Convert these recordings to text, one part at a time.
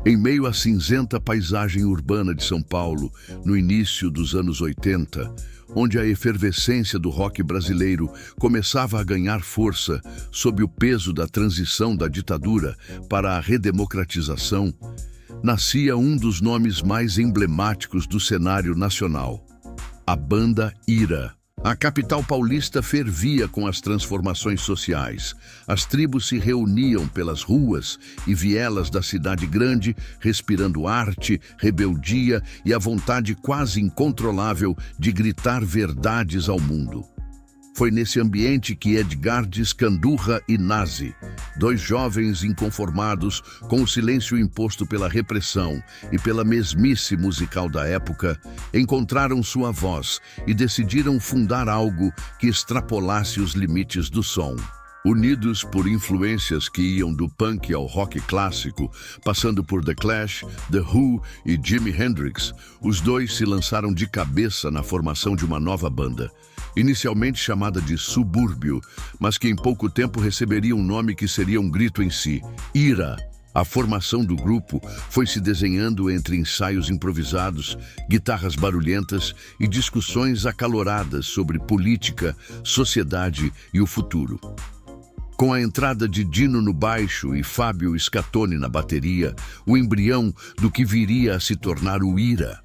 Em meio à cinzenta paisagem urbana de São Paulo, no início dos anos 80, onde a efervescência do rock brasileiro começava a ganhar força sob o peso da transição da ditadura para a redemocratização, nascia um dos nomes mais emblemáticos do cenário nacional: a banda Ira. A capital paulista fervia com as transformações sociais. As tribos se reuniam pelas ruas e vielas da cidade grande, respirando arte, rebeldia e a vontade quase incontrolável de gritar verdades ao mundo. Foi nesse ambiente que Edgard Scandurra e Nazi, dois jovens inconformados com o silêncio imposto pela repressão e pela mesmice musical da época, encontraram sua voz e decidiram fundar algo que extrapolasse os limites do som. Unidos por influências que iam do punk ao rock clássico, passando por The Clash, The Who e Jimi Hendrix, os dois se lançaram de cabeça na formação de uma nova banda, inicialmente chamada de Subúrbio, mas que em pouco tempo receberia um nome que seria um grito em si: Ira. A formação do grupo foi se desenhando entre ensaios improvisados, guitarras barulhentas e discussões acaloradas sobre política, sociedade e o futuro. Com a entrada de Dino no baixo e Fábio Scatoni na bateria, o embrião do que viria a se tornar o Ira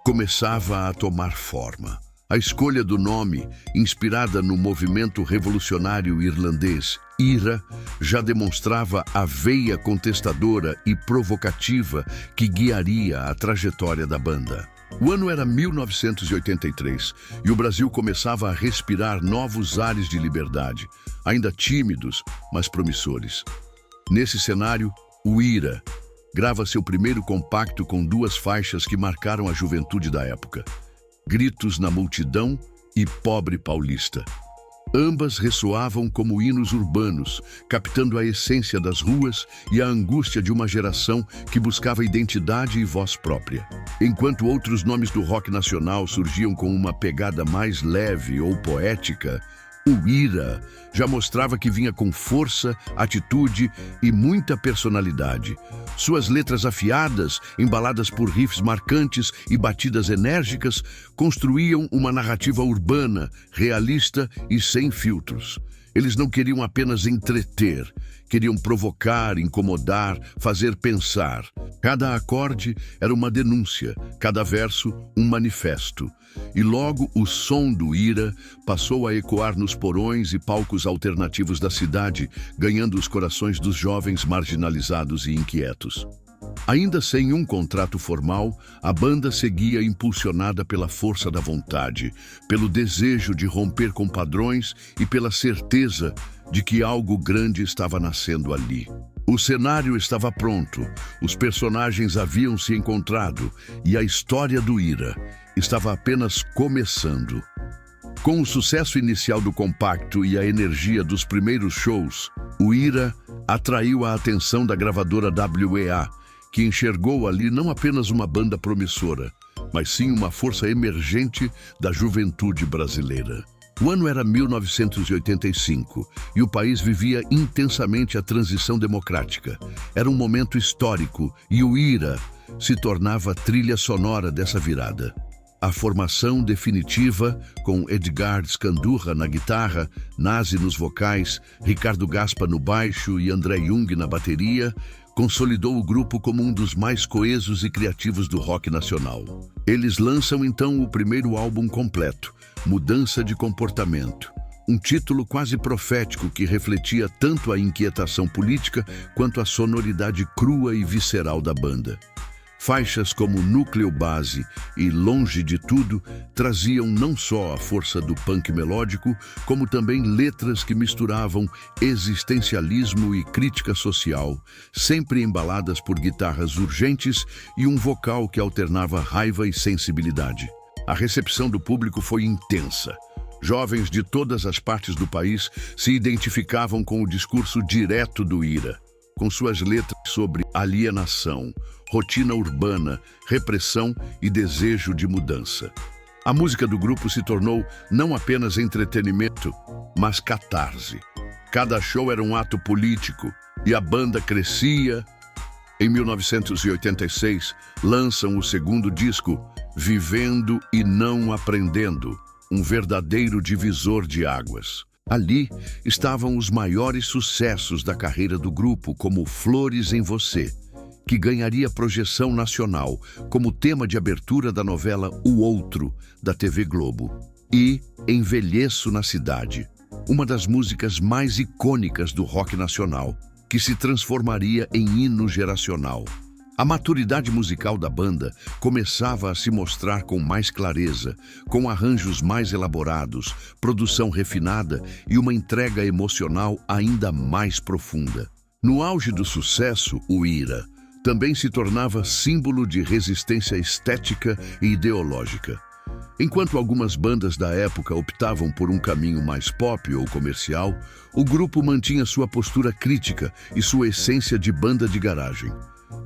começava a tomar forma. A escolha do nome, inspirada no movimento revolucionário irlandês, Ira, já demonstrava a veia contestadora e provocativa que guiaria a trajetória da banda. O ano era 1983 e o Brasil começava a respirar novos ares de liberdade, ainda tímidos, mas promissores. Nesse cenário, o Ira grava seu primeiro compacto com duas faixas que marcaram a juventude da época: Gritos na Multidão e Pobre Paulista. Ambas ressoavam como hinos urbanos, captando a essência das ruas e a angústia de uma geração que buscava identidade e voz própria. Enquanto outros nomes do rock nacional surgiam com uma pegada mais leve ou poética, o Ira já mostrava que vinha com força, atitude e muita personalidade. Suas letras afiadas, embaladas por riffs marcantes e batidas enérgicas, construíam uma narrativa urbana, realista e sem filtros. Eles não queriam apenas entreter, queriam provocar, incomodar, fazer pensar. Cada acorde era uma denúncia, cada verso um manifesto. E logo o som do Ira passou a ecoar nos porões e palcos alternativos da cidade, ganhando os corações dos jovens marginalizados e inquietos. Ainda sem um contrato formal, a banda seguia impulsionada pela força da vontade, pelo desejo de romper com padrões e pela certeza de que algo grande estava nascendo ali. O cenário estava pronto, os personagens haviam se encontrado e a história do Ira estava apenas começando. Com o sucesso inicial do compacto e a energia dos primeiros shows, o Ira atraiu a atenção da gravadora WEA, que enxergou ali não apenas uma banda promissora, mas sim uma força emergente da juventude brasileira. O ano era 1985 e o país vivia intensamente a transição democrática. Era um momento histórico e o Ira se tornava a trilha sonora dessa virada. A formação definitiva, com Edgard Scandurra na guitarra, Nazi nos vocais, Ricardo Gaspa no baixo e André Jung na bateria, consolidou o grupo como um dos mais coesos e criativos do rock nacional. Eles lançam então o primeiro álbum completo, Mudança de Comportamento, um título quase profético que refletia tanto a inquietação política quanto a sonoridade crua e visceral da banda. Faixas como Núcleo Base e Longe de Tudo traziam não só a força do punk melódico, como também letras que misturavam existencialismo e crítica social, sempre embaladas por guitarras urgentes e um vocal que alternava raiva e sensibilidade. A recepção do público foi intensa. Jovens de todas as partes do país se identificavam com o discurso direto do Ira, com suas letras sobre alienação, rotina urbana, repressão e desejo de mudança. A música do grupo se tornou não apenas entretenimento, mas catarse. Cada show era um ato político e a banda crescia Em 1986, lançam o segundo disco, Vivendo e Não Aprendendo, um verdadeiro divisor de águas. Ali estavam os maiores sucessos da carreira do grupo, como Flores em Você, que ganharia projeção nacional como tema de abertura da novela O Outro, da TV Globo, e Envelheço na Cidade, uma das músicas mais icônicas do rock nacional, que se transformaria em hino geracional. A maturidade musical da banda começava a se mostrar com mais clareza, com arranjos mais elaborados, produção refinada e uma entrega emocional ainda mais profunda. No auge do sucesso, o Ira também se tornava símbolo de resistência estética e ideológica. Enquanto algumas bandas da época optavam por um caminho mais pop ou comercial, o grupo mantinha sua postura crítica e sua essência de banda de garagem.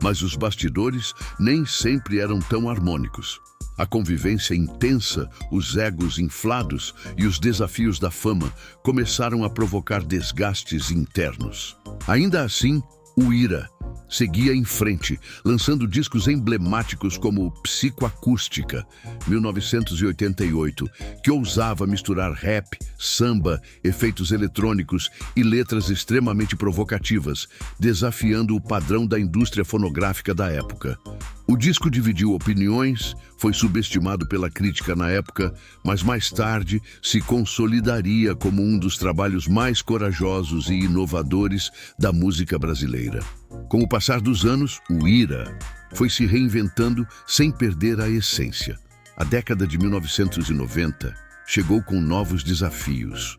Mas os bastidores nem sempre eram tão harmônicos. A convivência intensa, os egos inflados e os desafios da fama começaram a provocar desgastes internos. Ainda assim, o Ira seguia em frente, lançando discos emblemáticos como Psicoacústica, 1988, que ousava misturar rap, samba, efeitos eletrônicos e letras extremamente provocativas, desafiando o padrão da indústria fonográfica da época. O disco dividiu opiniões, foi subestimado pela crítica na época, mas mais tarde se consolidaria como um dos trabalhos mais corajosos e inovadores da música brasileira. Com o passar dos anos, o Ira foi se reinventando sem perder a essência. A década de 1990 chegou com novos desafios.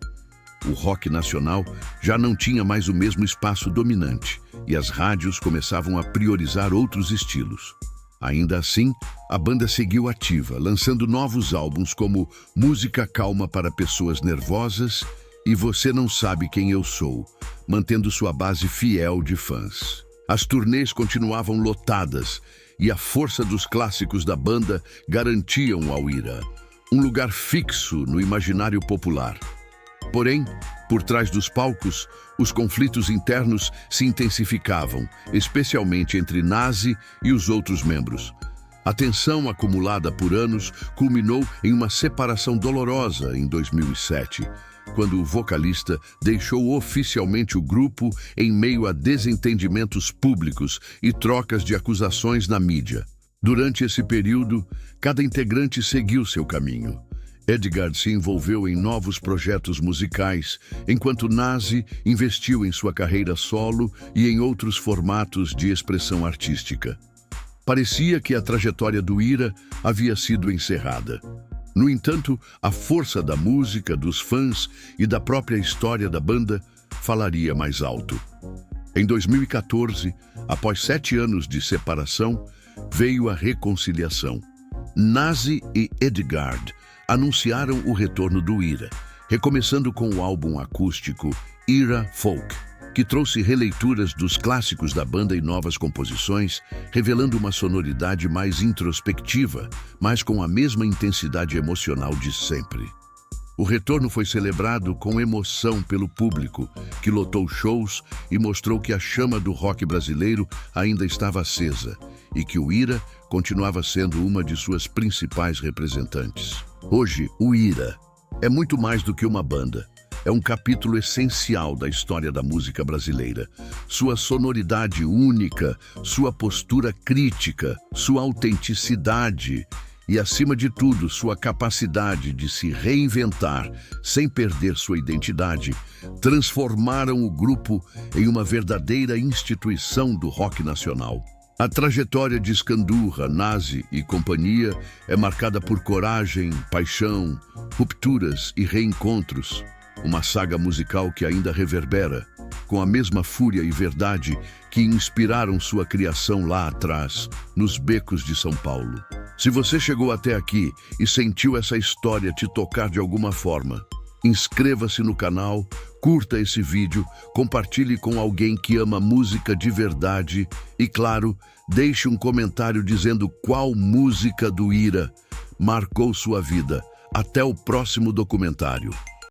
O rock nacional já não tinha mais o mesmo espaço dominante e as rádios começavam a priorizar outros estilos. Ainda assim, a banda seguiu ativa, lançando novos álbuns como Música Calma para Pessoas Nervosas e Você Não Sabe Quem Eu Sou, mantendo sua base fiel de fãs. As turnês continuavam lotadas e a força dos clássicos da banda garantiam ao Ira um lugar fixo no imaginário popular. Porém, por trás dos palcos, os conflitos internos se intensificavam, especialmente entre Nazi e os outros membros. A tensão acumulada por anos culminou em uma separação dolorosa em 2007, quando o vocalista deixou oficialmente o grupo em meio a desentendimentos públicos e trocas de acusações na mídia. Durante esse período, cada integrante seguiu seu caminho. Edgard se envolveu em novos projetos musicais, enquanto Nazi investiu em sua carreira solo e em outros formatos de expressão artística. Parecia que a trajetória do Ira havia sido encerrada. No entanto, a força da música, dos fãs e da própria história da banda falaria mais alto. Em 2014, após 7 anos de separação, veio a reconciliação. Nazi e Edgard anunciaram o retorno do Ira, recomeçando com o álbum acústico Ira Folk, que trouxe releituras dos clássicos da banda e novas composições, revelando uma sonoridade mais introspectiva, mas com a mesma intensidade emocional de sempre. O retorno foi celebrado com emoção pelo público, que lotou shows e mostrou que a chama do rock brasileiro ainda estava acesa e que o Ira continuava sendo uma de suas principais representantes. Hoje, o Ira é muito mais do que uma banda. É um capítulo essencial da história da música brasileira. Sua sonoridade única, sua postura crítica, sua autenticidade e, acima de tudo, sua capacidade de se reinventar sem perder sua identidade, transformaram o grupo em uma verdadeira instituição do rock nacional. A trajetória de Scandurra, Nazi e companhia é marcada por coragem, paixão, rupturas e reencontros. Uma saga musical que ainda reverbera, com a mesma fúria e verdade que inspiraram sua criação lá atrás, nos becos de São Paulo. Se você chegou até aqui e sentiu essa história te tocar de alguma forma, inscreva-se no canal, curta esse vídeo, compartilhe com alguém que ama música de verdade e, claro, deixe um comentário dizendo qual música do Ira marcou sua vida. Até o próximo documentário.